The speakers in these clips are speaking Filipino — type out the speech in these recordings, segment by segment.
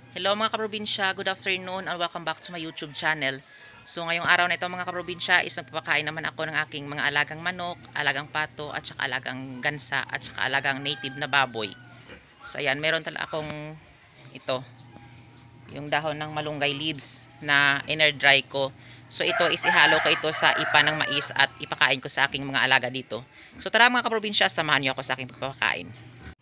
Hello mga kaprobinsya, good afternoon and welcome back to my YouTube channel. So ngayong araw na ito mga kaprobinsya is magpapakain naman ako ng aking mga alagang manok, alagang pato at saka alagang gansa at saka alagang native na baboy. So ayan, meron talaga akong ito, yung dahon ng malunggay leaves na inner dry ko. So ito is ihalo ko ito sa ipa ng mais at ipakain ko sa aking mga alaga dito. So tara mga kaprobinsya, samahan niyo ako sa aking pagpapakain.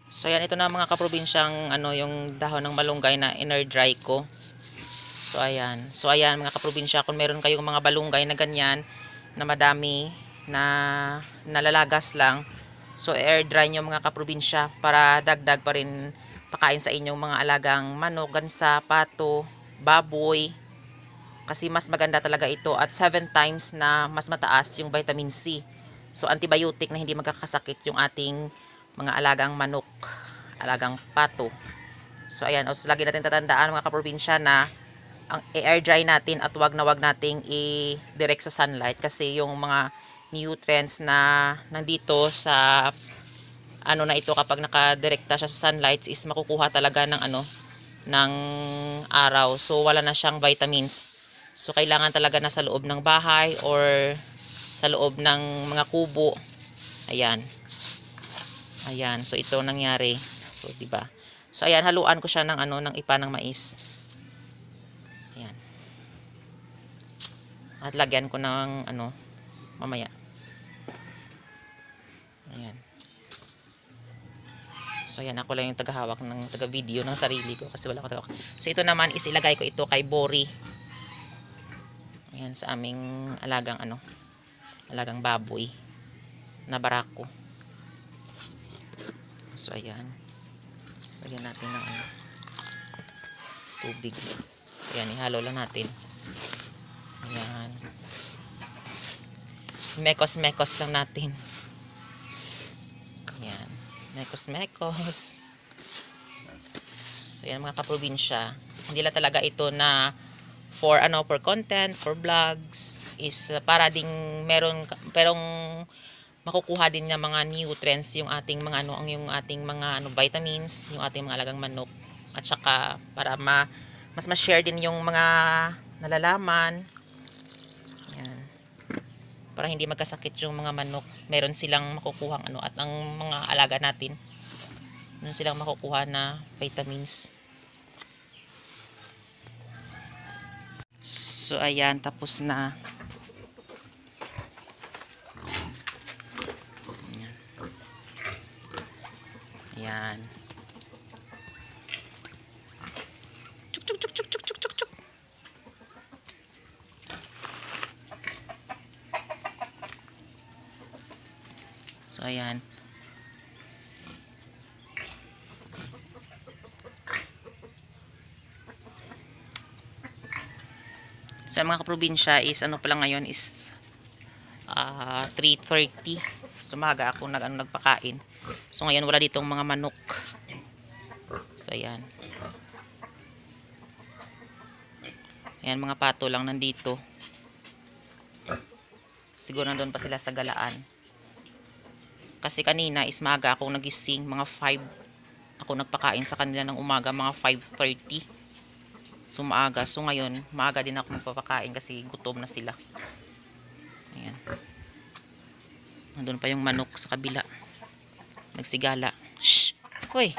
So yan, ito na mga kaprobinsyang yung dahon ng malunggay na inner dry ko. So ayan mga kaprobinsya, kung meron kayong mga balunggay na ganyan na madami na nalalagas lang, so air dry nyo mga kaprobinsya para dagdag pa rin pakain sa inyong mga alagang manok, gansa, pato, baboy. Kasi mas maganda talaga ito at 7 times na mas mataas yung vitamin C. So antibiotic na hindi magkakasakit yung ating mga alagang manok, alagang pato. So ayan, lagi natin tatandaan mga kaprobinsya na ang air dry natin at wag nating i-direct sa sunlight kasi yung mga nutrients na nandito sa na ito, kapag nakadirekta siya sa sunlight is makukuha talaga ng ng araw. So wala na siyang vitamins. So kailangan talaga na sa loob ng bahay or sa loob ng mga kubo. Ayan. Ayan, so ito nangyari. So, di ba? So ayan, haluan ko siya ng ng ipa ng mais. Ayan. At lagyan ko ng mamaya. Ayan. So ayan, ako lang yung tagahawak ng taga-video ng sarili ko kasi wala ko tagahawak. So ito naman is ilagay ko ito kay Bori. Ayan, sa aming alagang baboy na barako. So ayan, lagyan natin ng tubig. Ayan, ihalo lang natin. Ayan, mekos lang natin. Ayan, mekos. So ayan mga kaprobinsya, hindi lang talaga ito na for content, for vlogs, is para ding perong makukuha din ng mga nutrients yung ating mga yung ating mga vitamins, yung ating mga alagang manok, at saka para mas ma-share din yung mga nalalaman. Ayan. Para hindi magkasakit yung mga manok, meron silang makukuhang at ang mga alaga natin meron silang makukuha na vitamins. So ayan, tapos na. Ayan. Chuk chuk chuk chuk chuk chuk chuk chuk. So ayan. Sa mga kaprobinsya is pa lang ngayon is 3:30. Sumaga ako nagpakain. So ngayon wala ditong mga manok. So ayan. Ayan, mga pato lang nandito. Siguro nandun pa sila sa galaan. Kasi kanina is maaga akong nagising, mga 5. Ako nagpakain sa kanila ng umaga, mga 5:30. So maaga. So ngayon, maaga din ako magpapakain kasi gutom na sila. Ayan. Nandun pa yung manok sa kabila. Nagsigala. Shh! Hoy!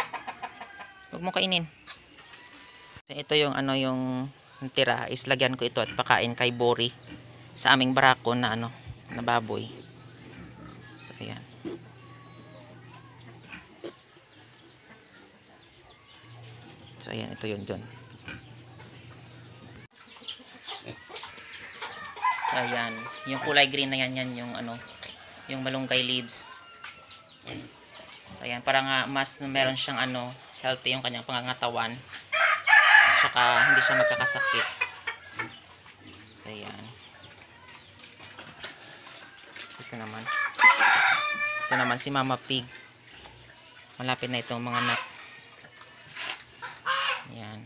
Huwag mo kainin. Ito yung yung tira. Is lagyan ko ito at pakain kay Bori sa aming barako na na baboy. So ayan. So ayan, ito yun dyan. So ayan, yung kulay green na yan yung yung malunggay leaves. So ayan, para nga mas meron siyang healthy yung kanyang pangangatawan. Saka hindi siya magkakasakit. So ayan. So, ito naman si Mama Pig. Malapit na itong mga anak. Ayan.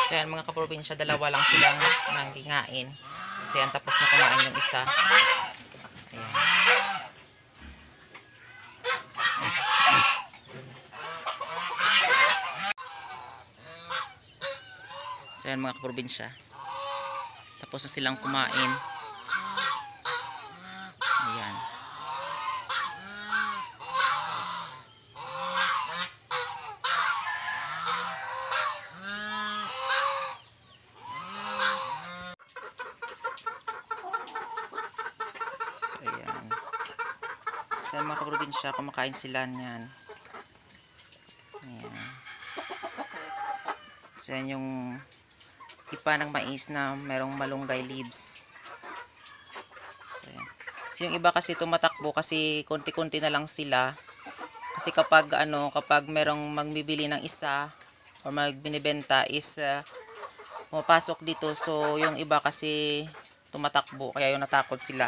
So yan mga kaprobinsya, dalawa lang silang nanggingain. So yan, tapos na kumain yung isa. Ayan. So yan mga kaprobinsya, tapos na silang kumain. Ayan. So ayan. So yan mga kaprobinsya, kumakain sila niyan. Ayan. So yan yung ipa ng mais na merong malunggay leaves. So, yan. So yung iba kasi tumatakbo kasi konti-konti na lang sila. Kasi kapag kapag merong magbibili ng isa or magbinibenta is pumapasok dito. So yung iba kasi tumatakbo, kaya yung natakot sila.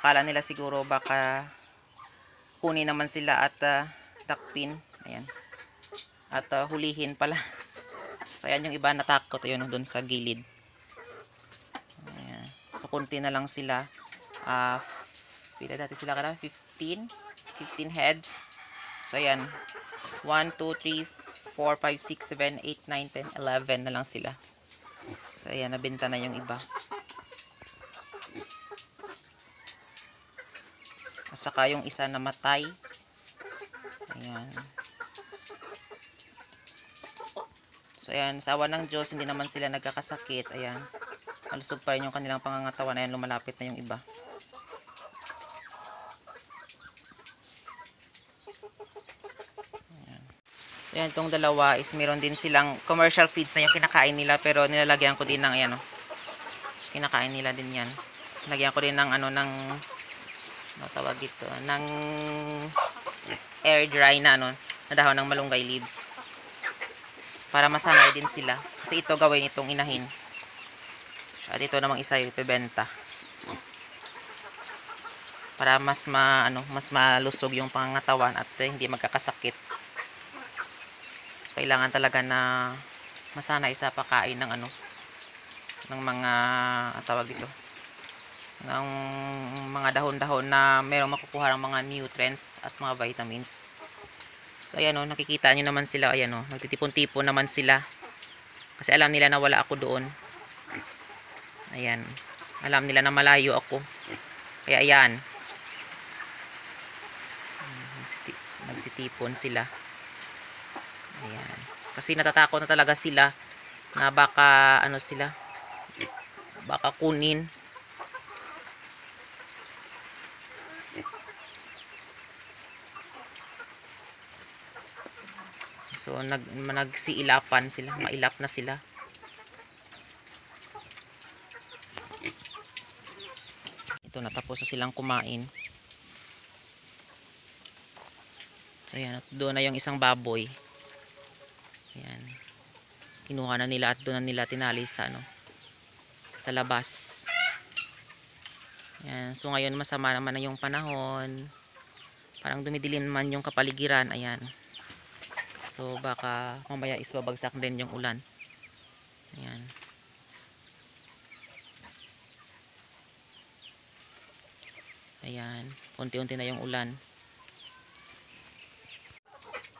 Akala nila siguro baka kunin naman sila at takpin. Ayan. At hulihin pala. So ayan yung iba natakot, ayun doon sa gilid. Ayan. So konti na lang sila. Pila dati sila kada 15 heads. So ayan. 1 2 3 4 5 6 7 8 9 10 11 na lang sila. So ayan, nabenta na yung iba. At saka yung isa namatay. Ayan. So ayan, sa awa ng Diyos, hindi naman sila nagkakasakit. Ayan, malusog pa rin yung kanilang pangangatawan. Ayan, lumalapit na yung iba. Ayan. So ayan, itong dalawa is meron din silang commercial feeds na yung kinakain nila. Pero nilalagyan ko din ng ayan, kinakain nila din yan. Lagyan ko din ng ng tawag dito, ng air dry na na dahon ng malunggay leaves. Para masanay din sila. Kasi ito gawin itong inahin. At ito namang isa yung ipebenta. Para mas malusog yung pangangatawan at hindi magkakasakit. So, kailangan talaga na masanay sa pagkain ng ng mga tawag dito, ng mga dahon-dahon na mayroong makukuha ng mga nutrients at mga vitamins. So ayan nakikita nyo naman sila, ayan nagtitipon-tipon naman sila. Kasi alam nila na wala ako doon. Ayan. Alam nila na malayo ako. Kaya ayan. Nagsitipon sila. Ayan. Kasi natatakot na talaga sila na baka baka kunin. So nagsiilapan sila, mailap na sila. Ito, natapos na silang kumain. So ayan, doon na yung isang baboy. Ayan. Kinuha na nila at doon na nila tinali sa sa labas. Ayan. So ngayon masama naman na yung panahon. Parang dumidilim naman yung kapaligiran. Ayan. So baka mamaya is babagsak din yung ulan. Ayan. Ayan, unti-unti na yung ulan.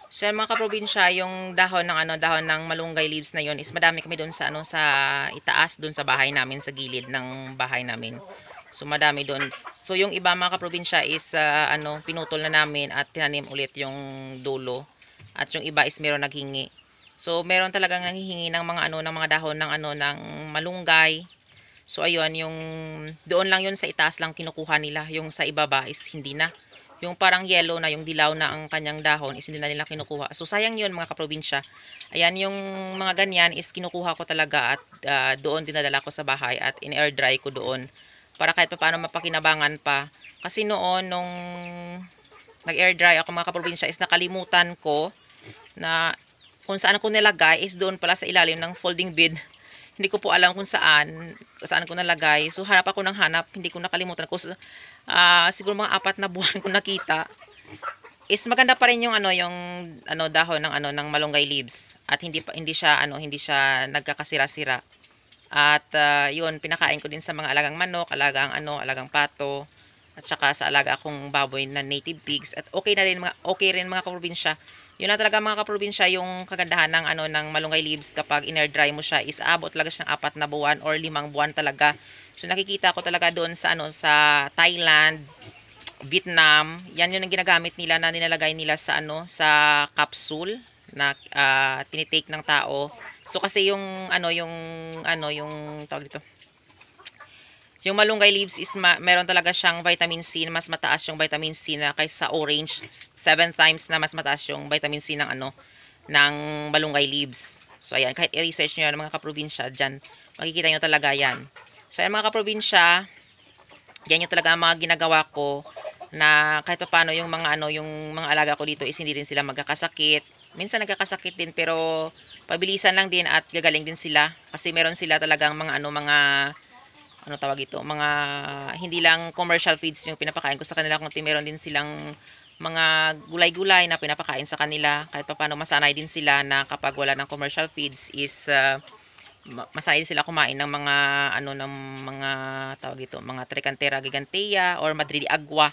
So mga kaprobinsya, yung dahon ng dahon ng malunggay leaves na yon is madami kami doon sa sa itaas doon sa bahay namin, sa gilid ng bahay namin. So madami doon. So yung iba mga kaprobinsya is pinutol na namin at tinanim ulit yung dulo. At yung iba is meron naghingi. So meron talagang nanghihingi ng mga ng mga dahon ng ng malunggay. So ayun, yung doon lang yun sa itaas lang kinukuha nila. Yung sa ibaba is hindi na. Yung parang yellow na, yung dilaw na ang kanyang dahon is hindi na nila kinukuha. So sayang yun mga kaprobinsya. Ayan, yung mga ganyan is kinukuha ko talaga at doon dinadala ko sa bahay at in-air dry ko doon. Para kahit paano mapakinabangan pa. Kasi noon, nung nag-air dry ako mga kaprobinsya is nakalimutan ko na kung saan ko nilagay is doon pala sa ilalim ng folding bed. Hindi ko po alam kung saan ko nalagay. So hanap ako ng hanap, hindi ko nakalimutan. Siguro mga 4 na buwan ko nakita. is maganda pa rin yung yung dahon ng ng malunggay leaves at hindi siya hindi siya nagkakasira-sira. At yun, pinakain ko din sa mga alagang manok, alagang alagang pato, at saka sa alaga akong baboy na native pigs. At okay rin mga kaprobinsya. Yun na talaga mga kaprobinsya, yung kagandahan ng ng malunggay leaves kapag in-air dry mo siya is abot talaga siya ng 4 na buwan or 5 buwan talaga. So nakikita ko talaga doon sa sa Thailand, Vietnam, yan yung ginagamit nila na nilalagay nila sa sa capsule na tinitake ng tao. So kasi yung yung tawag dito, yung malunggay leaves is meron talaga siyang vitamin C na mas mataas yung vitamin C na kaysa sa orange. 7 times na mas mataas yung vitamin C ng ng malunggay leaves. So ayan, kahit i-research niyo yan mga kaprobinsya, diyan makikita niyo talaga yan. So ayan mga kaprobinsya, yan yung talaga ang mga ginagawa ko na kahit paano yung mga yung mga alaga ko dito is hindi din sila magkakasakit. Minsan nagkakasakit din pero pabilisan lang din at gagaling din sila kasi meron sila talagang mga tawag ito, mga hindi lang commercial feeds yung pinapakain ko sa kanila, kundi meron din silang mga gulay-gulay na pinapakain sa kanila. Kahit pa paano masanay din sila na kapag wala ng commercial feeds is masanay din sila kumain ng mga ng mga tawag dito, mga Tricantera gigantea or Madrid agua.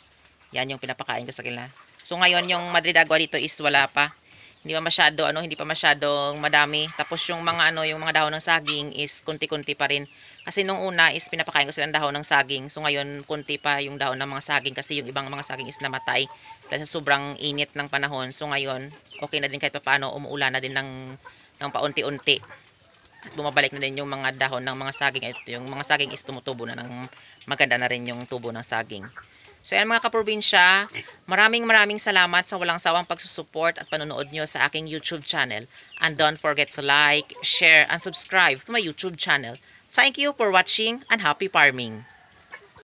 Yan yung pinapakain ko sa kanila. So ngayon yung Madrid agua dito is wala pa. Hindi pa masyadong madami. Tapos yung mga yung mga dahon ng saging is kunti-kunti pa rin. Kasi nung una is pinapakain ko sila ng dahon ng saging. So ngayon kunti pa yung dahon ng mga saging kasi yung ibang mga saging is namatay dahil sa sobrang init ng panahon. So ngayon okay na din kahit paano, umuulan na din ng paunti-unti. At bumabalik na din yung mga dahon ng mga saging. Ito, yung mga saging is tumutubo na ng maganda na rin yung tubo ng saging. So yan mga kaprobinsya, maraming salamat sa walang sawang pagsusupport at panonood nyo sa aking YouTube channel. And don't forget to like, share, and subscribe to my YouTube channel. Thank you for watching and happy farming!